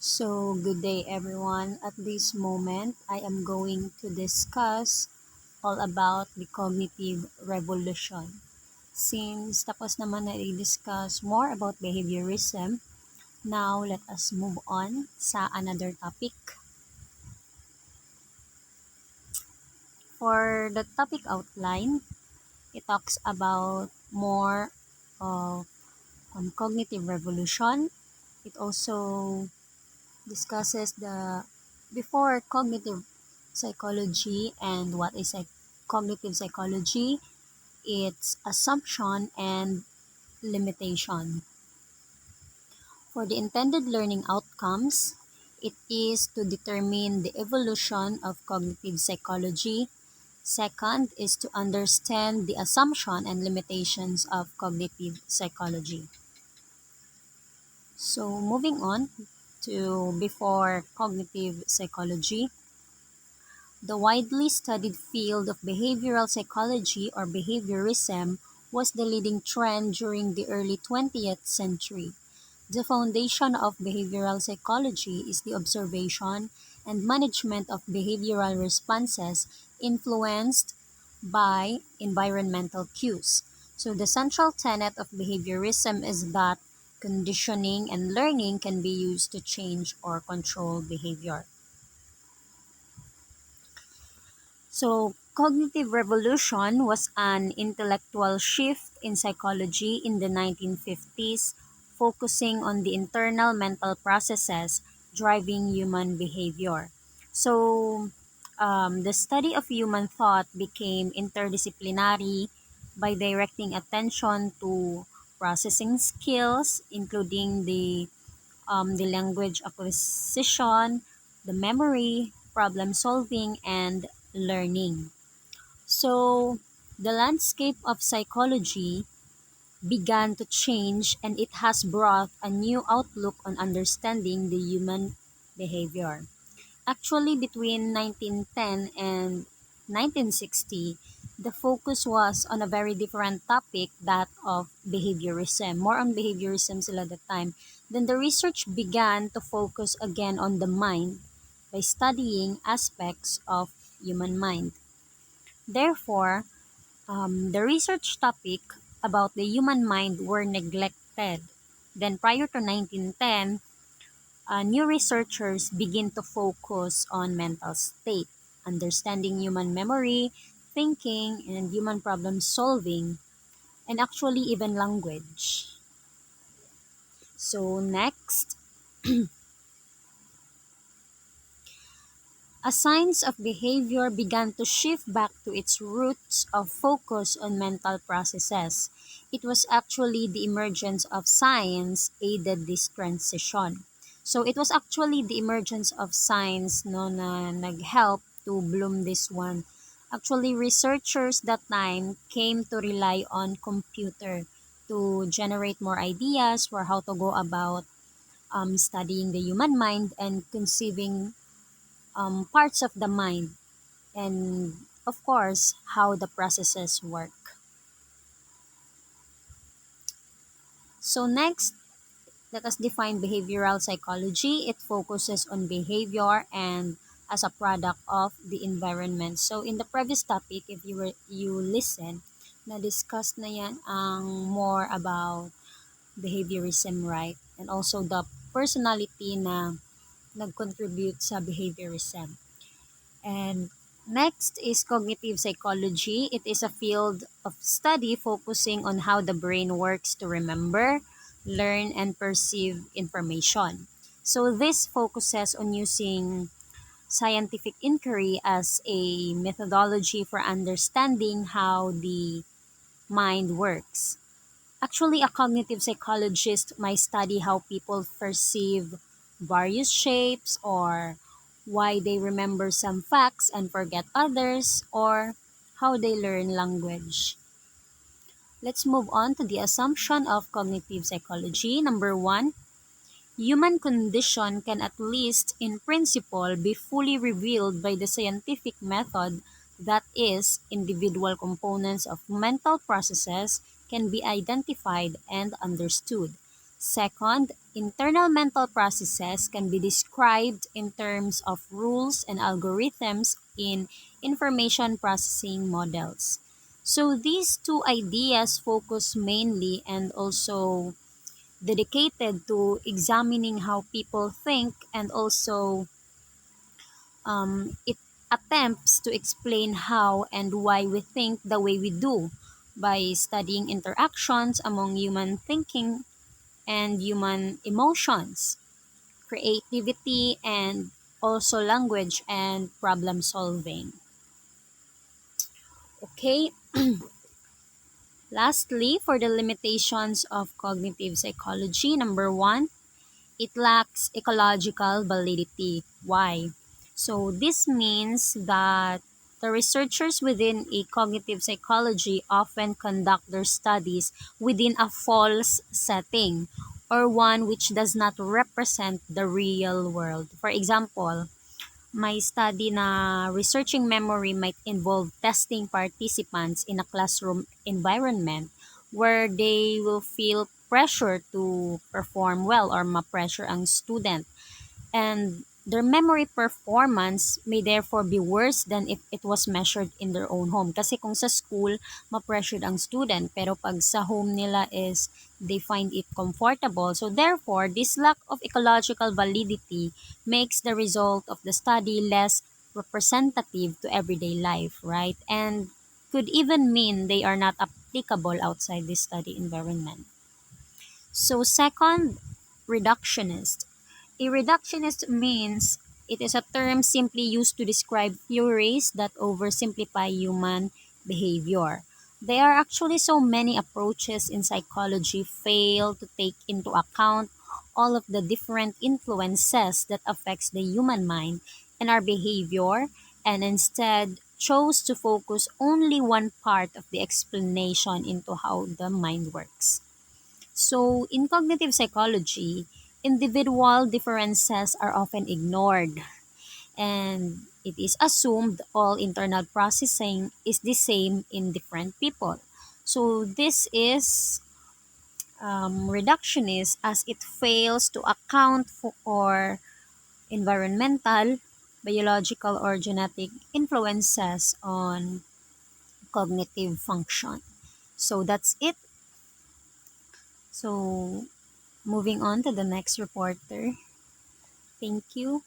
Good day everyone. At this moment, I am going to discuss all about the cognitive revolution. Since tapos naman na i-discuss more about behaviorism, now let us move on sa another topic. For the topic outline, it talks about more of cognitive revolution. It also discusses the before cognitive psychology and what is cognitive psychology, its assumption and limitation. For the intended learning outcomes, it is to determine the evolution of cognitive psychology. Second is to understand the assumption and limitations of cognitive psychology. So moving on to before cognitive psychology, the widely studied field of behavioral psychology or behaviorism was the leading trend during the early 20th century. The foundation of behavioral psychology is the observation and management of behavioral responses influenced by environmental cues. So, the central tenet of behaviorism is that conditioning and learning can be used to change or control behavior. So, cognitive revolution was an intellectual shift in psychology in the 1950s, focusing on the internal mental processes driving human behavior. So, the study of human thought became interdisciplinary by directing attention to processing skills, including the language acquisition, the memory, problem solving, and learning. So, the landscape of psychology began to change and it has brought a new outlook on understanding the human behavior. Actually, between 1910 and 1960, the focus was on a very different topic, that of behaviorism. More on behaviorism sila that time. Then the research began to focus again on the mind by studying aspects of human mind. Therefore, the research topic about the human mind were neglected. Then prior to 1910, new researchers begin to focus on mental state, understanding human memory, thinking, and human problem solving, and actually even language. So, next, a science of behavior began to shift back to its roots of focus on mental processes. It was actually the emergence of science aided this transition. So it was actually the emergence of science no na naghelp to bloom this one. Actually, researchers that time came to rely on computer to generate more ideas for how to go about studying the human mind and conceiving parts of the mind, and of course how the processes work. So next, let us define behavioral psychology. It focuses on behavior and as a product of the environment. So in the previous topic, if you listen, na discuss na yan ang more about behaviorism, right? And also the personality na nag-contribute sa behaviorism. And next is cognitive psychology. It is a field of study focusing on how the brain works to remember, learn, and perceive information. So this focuses on using scientific inquiry as a methodology for understanding how the mind works. Actually, a cognitive psychologist might study how people perceive various shapes, or why they remember some facts and forget others, or how they learn language. Let's move on to the assumption of cognitive psychology. Number one, human condition can at least in principle be fully revealed by the scientific method, that is, individual components of mental processes can be identified and understood. Second, Internal mental processes can be described in terms of rules and algorithms in information processing models. So these two ideas focus mainly and also dedicated to examining how people think, and also it attempts to explain how and why we think the way we do by studying interactions among human thinking and human emotions, creativity, and also language and problem solving. Okay, lastly, for the limitations of cognitive psychology, number one, it lacks ecological validity. Why? So this means that the researchers within a cognitive psychology often conduct their studies within a false setting, or one which does not represent the real world. For example, my study na researching memory might involve testing participants in a classroom environment where they will feel pressure to perform well or ma-pressure ang student, and their memory performance may therefore be worse than if it was measured in their own home. Kasi kung sa school, ma-pressured ang student, pero pag sa home nila is they find it comfortable. So therefore, this lack of ecological validity makes the result of the study less representative to everyday life, right? And could even mean they are not applicable outside the study environment. So second, reductionist. A reductionist means it is a term simply used to describe theories that oversimplify human behavior. There are actually so many approaches in psychology fail to take into account all of the different influences that affects the human mind and our behavior, and instead chose to focus only one part of the explanation into how the mind works. So, in cognitive psychology, individual differences are often ignored, and it is assumed all internal processing is the same in different people. So, this is reductionist as it fails to account for environmental, biological, or genetic influences on cognitive function. So, that's it. So, moving on to the next reporter. Thank you.